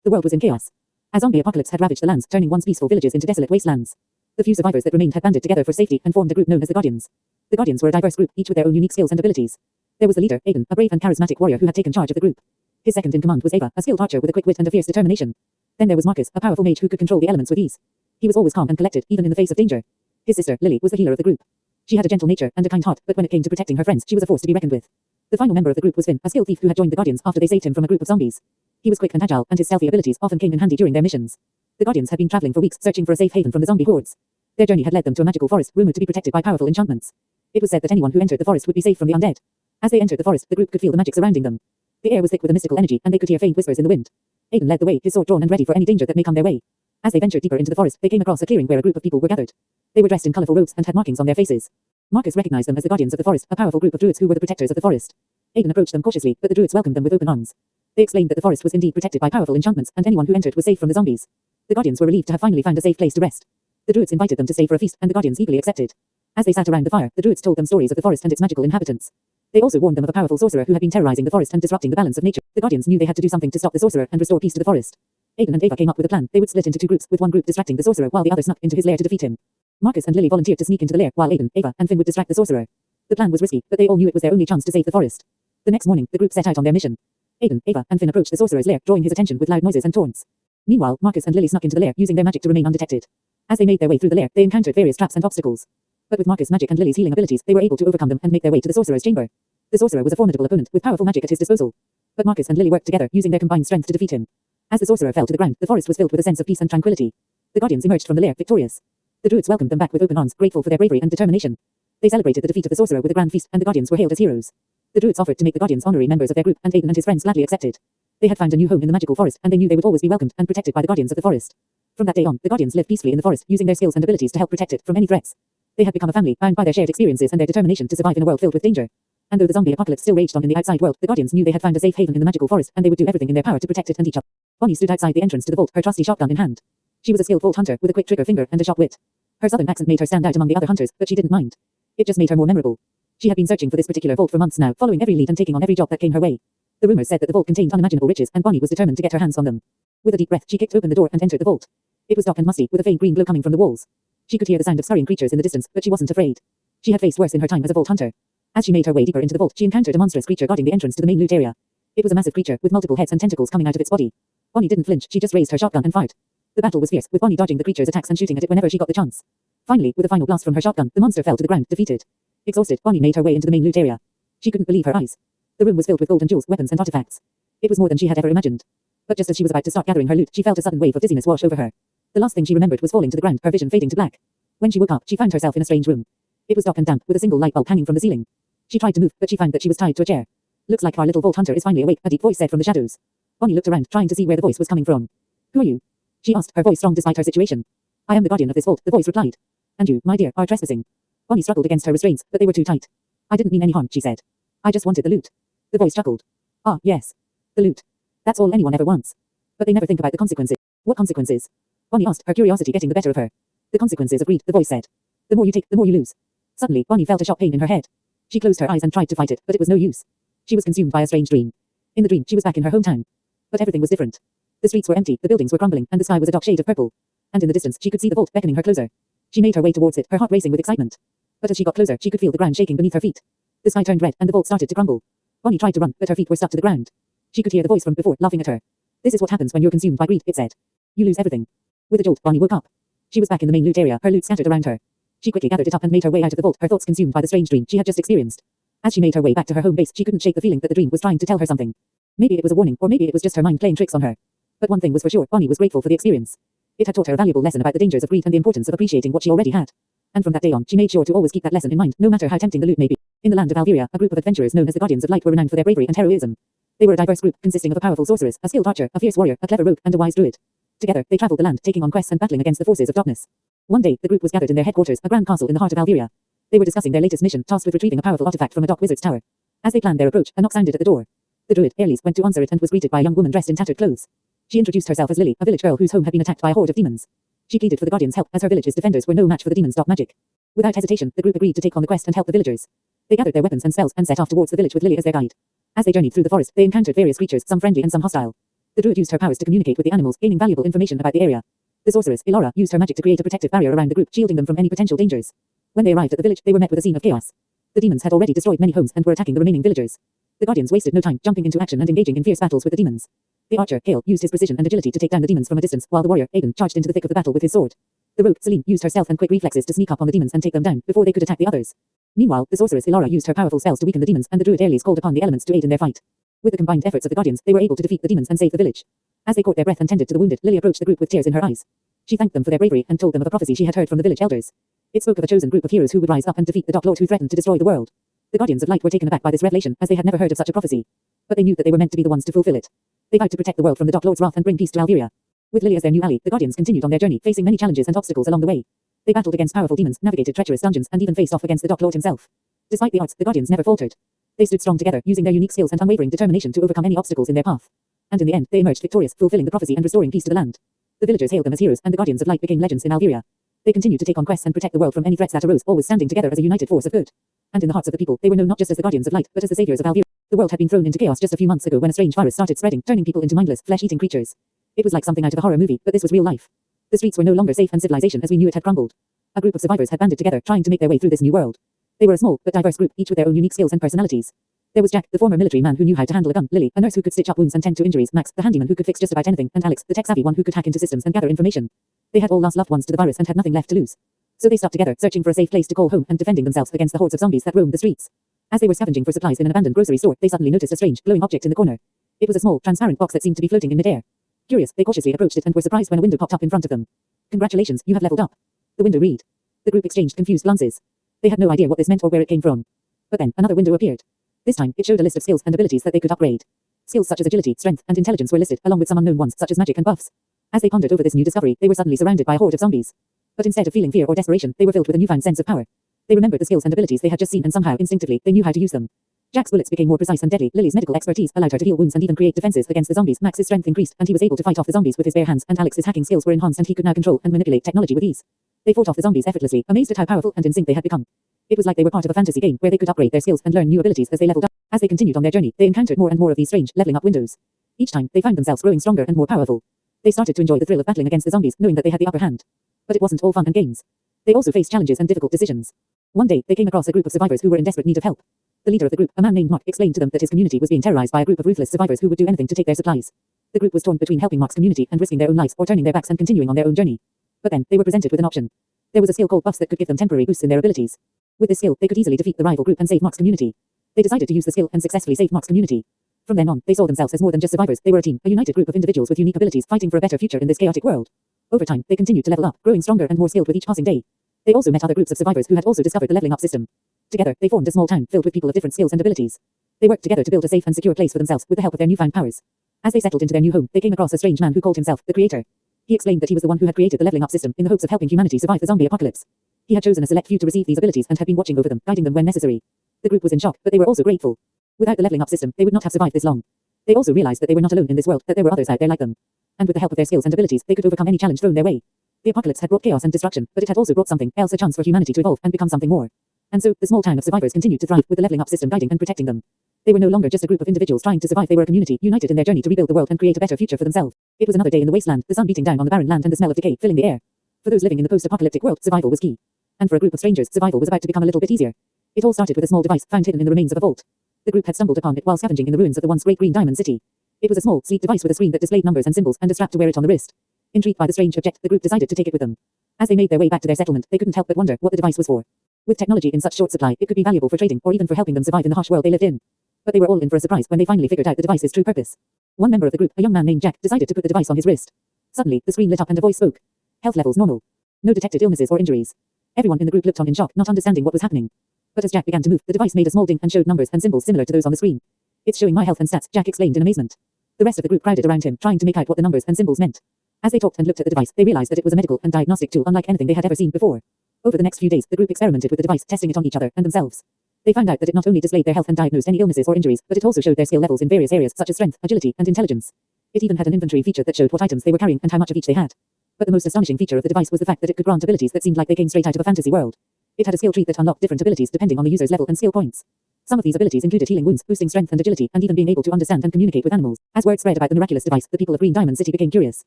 The world was in chaos. A zombie apocalypse had ravaged the lands, turning once peaceful villages into desolate wastelands. The few survivors that remained had banded together for safety and formed a group known as the Guardians. The Guardians were a diverse group, each with their own unique skills and abilities. There was the leader, Aiden, a brave and charismatic warrior who had taken charge of the group. His second in command was Ava, a skilled archer with a quick wit and a fierce determination. Then there was Marcus, a powerful mage who could control the elements with ease. He was always calm and collected, even in the face of danger. His sister, Lily, was the healer of the group. She had a gentle nature and a kind heart, but when it came to protecting her friends, she was a force to be reckoned with. The final member of the group was Finn, a skilled thief who had joined the Guardians after they saved him from a group of zombies. He was quick and agile, and his stealthy abilities often came in handy during their missions. The Guardians had been traveling for weeks, searching for a safe haven from the zombie hordes. Their journey had led them to a magical forest, rumored to be protected by powerful enchantments. It was said that anyone who entered the forest would be safe from the undead. As they entered the forest, the group could feel the magic surrounding them. The air was thick with a mystical energy, and they could hear faint whispers in the wind. Aiden led the way, his sword drawn and ready for any danger that may come their way. As they ventured deeper into the forest, they came across a clearing where a group of people were gathered. They were dressed in colorful robes and had markings on their faces. Marcus recognized them as the Guardians of the Forest, a powerful group of druids who were the protectors of the forest. Aiden approached them cautiously, but the druids welcomed them with open arms. They explained that the forest was indeed protected by powerful enchantments, and anyone who entered was safe from the zombies. The Guardians were relieved to have finally found a safe place to rest. The druids invited them to stay for a feast, and the Guardians eagerly accepted. As they sat around the fire, the druids told them stories of the forest and its magical inhabitants. They also warned them of a powerful sorcerer who had been terrorizing the forest and disrupting the balance of nature. The Guardians knew they had to do something to stop the sorcerer and restore peace to the forest. Aiden and Ava came up with a plan. They would split into two groups, with one group distracting the sorcerer while the other snuck into his lair to defeat him. Marcus and Lily volunteered to sneak into the lair, while Aiden, Ava, and Finn would distract the sorcerer. The plan was risky, but they all knew it was their only chance to save the forest. The next morning, the group set out on their mission. Aiden, Ava, and Finn approached the sorcerer's lair, drawing his attention with loud noises and taunts. Meanwhile, Marcus and Lily snuck into the lair, using their magic to remain undetected. As they made their way through the lair, they encountered various traps and obstacles. But with Marcus' magic and Lily's healing abilities, they were able to overcome them and make their way to the sorcerer's chamber. The sorcerer was a formidable opponent, with powerful magic at his disposal. But Marcus and Lily worked together, using their combined strength to defeat him. As the sorcerer fell to the ground, the forest was filled with a sense of peace and tranquility. The Guardians emerged from the lair, victorious. The druids welcomed them back with open arms, grateful for their bravery and determination. They celebrated the defeat of the sorcerer with a grand feast, and the Guardians were hailed as heroes. The druids offered to make the Guardians honorary members of their group, and Aiden and his friends gladly accepted. They had found a new home in the magical forest, and they knew they would always be welcomed and protected by the Guardians of the forest. From that day on, the Guardians lived peacefully in the forest, using their skills and abilities to help protect it from any threats. They had become a family, bound by their shared experiences and their determination to survive in a world filled with danger. And though the zombie apocalypse still raged on in the outside world, the Guardians knew they had found a safe haven in the magical forest, and they would do everything in their power to protect it and each other. Bonnie stood outside the entrance to the vault, her trusty shotgun in hand. She was a skilled vault hunter with a quick trigger finger and a sharp wit. Her southern accent made her stand out among the other hunters, but she didn't mind. It just made her more memorable. She had been searching for this particular vault for months now, following every lead and taking on every job that came her way. The rumors said that the vault contained unimaginable riches, and Bonnie was determined to get her hands on them. With a deep breath, she kicked open the door and entered the vault. It was dark and musty, with a faint green glow coming from the walls. She could hear the sound of scurrying creatures in the distance, but she wasn't afraid. She had faced worse in her time as a vault hunter. As she made her way deeper into the vault, she encountered a monstrous creature guarding the entrance to the main loot area. It was a massive creature, with multiple heads and tentacles coming out of its body. Bonnie didn't flinch, she just raised her shotgun and fired. The battle was fierce, with Bonnie dodging the creature's attacks and shooting at it whenever she got the chance. Finally, with a final blast from her shotgun, the monster fell to the ground, defeated. Exhausted, Bonnie made her way into the main loot area. She couldn't believe her eyes. The room was filled with gold and jewels, weapons and artifacts. It was more than she had ever imagined. But just as she was about to start gathering her loot, she felt a sudden wave of dizziness wash over her. The last thing she remembered was falling to the ground, her vision fading to black. When she woke up, she found herself in a strange room. It was dark and damp, with a single light bulb hanging from the ceiling. She tried to move, but she found that she was tied to a chair. "Looks like our little vault hunter is finally awake," a deep voice said from the shadows. Bonnie looked around, trying to see where the voice was coming from. "Who are you?" she asked, her voice strong despite her situation. "I am the guardian of this vault," the voice replied. "And you, my dear, are trespassing." Bonnie struggled against her restraints, but they were too tight. "I didn't mean any harm," she said. "I just wanted the loot." The voice chuckled. "Ah, yes. The loot. That's all anyone ever wants. But they never think about the consequences." "What consequences?" Bonnie asked, her curiosity getting the better of her. "The consequences of greed," the voice said. "The more you take, the more you lose." Suddenly, Bonnie felt a sharp pain in her head. She closed her eyes and tried to fight it, but it was no use. She was consumed by a strange dream. In the dream, she was back in her hometown. But everything was different. The streets were empty, the buildings were crumbling, and the sky was a dark shade of purple. And in the distance, she could see the vault beckoning her closer. She made her way towards it, her heart racing with excitement. But as she got closer, she could feel the ground shaking beneath her feet. The sky turned red, and the vault started to crumble. Bonnie tried to run, but her feet were stuck to the ground. She could hear the voice from before, laughing at her. "This is what happens when you're consumed by greed," it said. "You lose everything." With a jolt, Bonnie woke up. She was back in the main loot area, her loot scattered around her. She quickly gathered it up and made her way out of the vault, her thoughts consumed by the strange dream she had just experienced. As she made her way back to her home base, she couldn't shake the feeling that the dream was trying to tell her something. Maybe it was a warning, or maybe it was just her mind playing tricks on her. But one thing was for sure, Bonnie was grateful for the experience. It had taught her a valuable lesson about the dangers of greed and the importance of appreciating what she already had. And from that day on, she made sure to always keep that lesson in mind, no matter how tempting the loot may be. In the land of Alveria, a group of adventurers known as the Guardians of Light were renowned for their bravery and heroism. They were a diverse group, consisting of a powerful sorceress, a skilled archer, a fierce warrior, a clever rogue, and a wise druid. Together, they traveled the land, taking on quests and battling against the forces of darkness. One day, the group was gathered in their headquarters, a grand castle in the heart of Alveria. They were discussing their latest mission, tasked with retrieving a powerful artifact from a dark wizard's tower. As they planned their approach, a knock sounded at the door. The druid, Ailey, went to answer it and was greeted by a young woman dressed in tattered clothes. She introduced herself as Lily, a village girl whose home had been attacked by a horde of demons. She pleaded for the Guardians' help, as her village's defenders were no match for the demons' dark magic. Without hesitation, the group agreed to take on the quest and help the villagers. They gathered their weapons and spells and set off towards the village with Lily as their guide. As they journeyed through the forest, they encountered various creatures, some friendly and some hostile. The druid used her powers to communicate with the animals, gaining valuable information about the area. The sorceress, Ilora, used her magic to create a protective barrier around the group, shielding them from any potential dangers. When they arrived at the village, they were met with a scene of chaos. The demons had already destroyed many homes and were attacking the remaining villagers. The guardians wasted no time, jumping into action and engaging in fierce battles with the demons. The archer, Hale, used his precision and agility to take down the demons from a distance, while the warrior, Aiden, charged into the thick of the battle with his sword. The rogue, Celine, used her stealth and quick reflexes to sneak up on the demons and take them down, before they could attack the others. Meanwhile, the sorceress, Ilora, used her powerful spells to weaken the demons, and the druid Airlies called upon the elements to aid in their fight. With the combined efforts of the guardians, they were able to defeat the demons and save the village. As they caught their breath and tended to the wounded, Lily approached the group with tears in her eyes. She thanked them for their bravery and told them of a prophecy she had heard from the village elders. It spoke of a chosen group of heroes who would rise up and defeat the Dark Lord who threatened to destroy the world. The Guardians of Light were taken aback by this revelation, as they had never heard of such a prophecy. But they knew that they were meant to be the ones to fulfill it. They vowed to protect the world from the Dark Lord's wrath and bring peace to Alveria. With Lily as their new ally, the Guardians continued on their journey, facing many challenges and obstacles along the way. They battled against powerful demons, navigated treacherous dungeons, and even faced off against the Dark Lord himself. Despite the odds, the Guardians never faltered. They stood strong together, using their unique skills and unwavering determination to overcome any obstacles in their path. And in the end, they emerged victorious, fulfilling the prophecy and restoring peace to the land. The villagers hailed them as heroes, and the Guardians of Light became legends in Alveria. They continued to take on quests and protect the world from any threats that arose, always standing together as a united force of good. And in the hearts of the people, they were known not just as the Guardians of Light, but as the saviors of Alveria. The world had been thrown into chaos just a few months ago when a strange virus started spreading, turning people into mindless, flesh-eating creatures. It was like something out of a horror movie, but this was real life. The streets were no longer safe and civilization as we knew it had crumbled. A group of survivors had banded together, trying to make their way through this new world. They were a small, but diverse group, each with their own unique skills and personalities. There was Jack, the former military man who knew how to handle a gun, Lily, a nurse who could stitch up wounds and tend to injuries, Max, the handyman who could fix just about anything, and Alex, the tech-savvy one who could hack into systems and gather information. They had all lost loved ones to the virus and had nothing left to lose. So they stuck together, searching for a safe place to call home and defending themselves against the hordes of zombies that roamed the streets. As they were scavenging for supplies in an abandoned grocery store, they suddenly noticed a strange, glowing object in the corner. It was a small, transparent box that seemed to be floating in midair. Curious, they cautiously approached it and were surprised when a window popped up in front of them. Congratulations, you have leveled up. The window read. The group exchanged confused glances. They had no idea what this meant or where it came from. But then, another window appeared. This time, it showed a list of skills and abilities that they could upgrade. Skills such as agility, strength, and intelligence were listed, along with some unknown ones such as magic and buffs. As they pondered over this new discovery, they were suddenly surrounded by a horde of zombies. But instead of feeling fear or desperation, they were filled with a newfound sense of power. They remembered the skills and abilities they had just seen and somehow, instinctively, they knew how to use them. Jack's bullets became more precise and deadly. Lily's medical expertise allowed her to heal wounds and even create defenses against the zombies. Max's strength increased, and he was able to fight off the zombies with his bare hands, and Alex's hacking skills were enhanced and he could now control and manipulate technology with ease. They fought off the zombies effortlessly, amazed at how powerful and in sync they had become. It was like they were part of a fantasy game where they could upgrade their skills and learn new abilities as they leveled up. As they continued on their journey, they encountered more and more of these strange, leveling up windows. Each time, they found themselves growing stronger and more powerful. They started to enjoy the thrill of battling against the zombies, knowing that they had the upper hand. But it wasn't all fun and games. They also faced challenges and difficult decisions. One day, they came across a group of survivors who were in desperate need of help. The leader of the group, a man named Mark, explained to them that his community was being terrorized by a group of ruthless survivors who would do anything to take their supplies. The group was torn between helping Mark's community and risking their own lives or turning their backs and continuing on their own journey. But then, they were presented with an option. There was a skill called buffs that could give them temporary boosts in their abilities. With this skill, they could easily defeat the rival group and save Mark's community. They decided to use the skill and successfully save Mark's community. From then on, they saw themselves as more than just survivors. They were a team, a united group of individuals with unique abilities fighting for a better future in this chaotic world. Over time, they continued to level up, growing stronger and more skilled with each passing day. They also met other groups of survivors who had also discovered the leveling up system. Together, they formed a small town filled with people of different skills and abilities. They worked together to build a safe and secure place for themselves with the help of their newfound powers. As they settled into their new home, they came across a strange man who called himself the Creator. He explained that he was the one who had created the leveling up system in the hopes of helping humanity survive the zombie apocalypse. He had chosen a select few to receive these abilities and had been watching over them, guiding them when necessary. The group was in shock, but they were also grateful. Without the leveling up system, they would not have survived this long. They also realized that they were not alone in this world, that there were others out there like them. And with the help of their skills and abilities, they could overcome any challenge thrown their way. The apocalypse had brought chaos and destruction, but it had also brought something else, a chance for humanity to evolve and become something more. And so, the small town of survivors continued to thrive with the leveling up system guiding and protecting them. They were no longer just a group of individuals trying to survive, they were a community, united in their journey to rebuild the world and create a better future for themselves. It was another day in the wasteland, the sun beating down on the barren land and the smell of decay filling the air. For those living in the post-apocalyptic world, survival was key. And for a group of strangers, survival was about to become a little bit easier. It all started with a small device found hidden in the remains of a vault. The group had stumbled upon it while scavenging in the ruins of the once great green diamond city. It was a small, sleek device with a screen that displayed numbers and symbols and a strap to wear it on the wrist. Intrigued by the strange object, the group decided to take it with them. As they made their way back to their settlement, they couldn't help but wonder what the device was for. With technology in such short supply, it could be valuable for trading or even for helping them survive in the harsh world they lived in. But they were all in for a surprise when they finally figured out the device's true purpose. One member of the group, a young man named Jack, decided to put the device on his wrist. Suddenly, the screen lit up and a voice spoke. Health levels normal. No detected illnesses or injuries. Everyone in the group looked on in shock, not understanding what was happening. But as Jack began to move, the device made a small ding and showed numbers and symbols similar to those on the screen. It's showing my health and stats, Jack explained in amazement. The rest of the group crowded around him, trying to make out what the numbers and symbols meant. As they talked and looked at the device, they realized that it was a medical and diagnostic tool unlike anything they had ever seen before. Over the next few days, the group experimented with the device, testing it on each other and themselves. They found out that it not only displayed their health and diagnosed any illnesses or injuries, but it also showed their skill levels in various areas such as strength, agility, and intelligence. It even had an inventory feature that showed what items they were carrying and how much of each they had. But the most astonishing feature of the device was the fact that it could grant abilities that seemed like they came straight out of a fantasy world. It had a skill tree that unlocked different abilities depending on the user's level and skill points. Some of these abilities included healing wounds, boosting strength and agility, and even being able to understand and communicate with animals. As word spread about the miraculous device, the people of Green Diamond City became curious.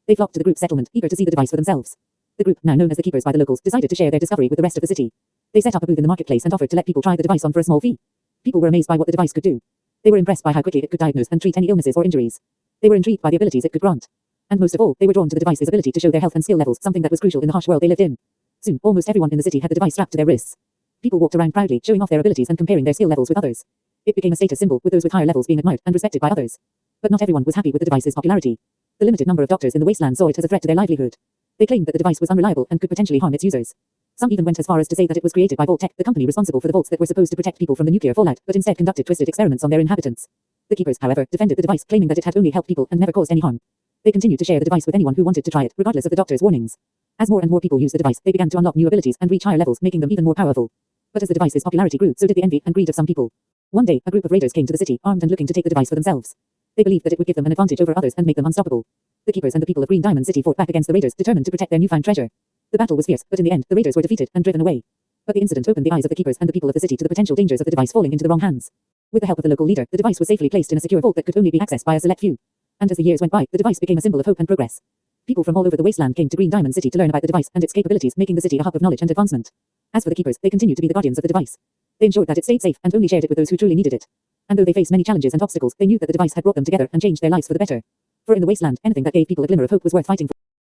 They flocked to the group's settlement, eager to see the device for themselves. The group, now known as the Keepers by the locals, decided to share their discovery with the rest of the city. They set up a booth in the marketplace and offered to let people try the device on for a small fee. People were amazed by what the device could do. They were impressed by how quickly it could diagnose and treat any illnesses or injuries. They were intrigued by the abilities it could grant. And most of all, they were drawn to the device's ability to show their health and skill levels, something that was crucial in the harsh world they lived in. Soon, almost everyone in the city had the device strapped to their wrists. People walked around proudly, showing off their abilities and comparing their skill levels with others. It became a status symbol, with those with higher levels being admired and respected by others. But not everyone was happy with the device's popularity. The limited number of doctors in the wasteland saw it as a threat to their livelihood. They claimed that the device was unreliable and could potentially harm its users. Some even went as far as to say that it was created by Vault Tech, the company responsible for the vaults that were supposed to protect people from the nuclear fallout, but instead conducted twisted experiments on their inhabitants. The Keepers, however, defended the device, claiming that it had only helped people and never caused any harm. They continued to share the device with anyone who wanted to try it, regardless of the doctor's warnings. As more and more people used the device, they began to unlock new abilities and reach higher levels, making them even more powerful. But as the device's popularity grew, so did the envy and greed of some people. One day, a group of raiders came to the city, armed and looking to take the device for themselves. They believed that it would give them an advantage over others and make them unstoppable. The Keepers and the people of Green Diamond City fought back against the raiders, determined to protect their newfound treasure. The battle was fierce, but in the end, the raiders were defeated and driven away. But the incident opened the eyes of the Keepers and the people of the city to the potential dangers of the device falling into the wrong hands. With the help of the local leader, the device was safely placed in a secure vault that could only be accessed by a select few. And as the years went by, the device became a symbol of hope and progress. People from all over the wasteland came to Green Diamond City to learn about the device and its capabilities, making the city a hub of knowledge and advancement. As for the Keepers, they continued to be the guardians of the device. They ensured that it stayed safe and only shared it with those who truly needed it. And though they faced many challenges and obstacles, they knew that the device had brought them together and changed their lives for the better. For in the wasteland, anything that gave people a glimmer of hope was worth fighting for.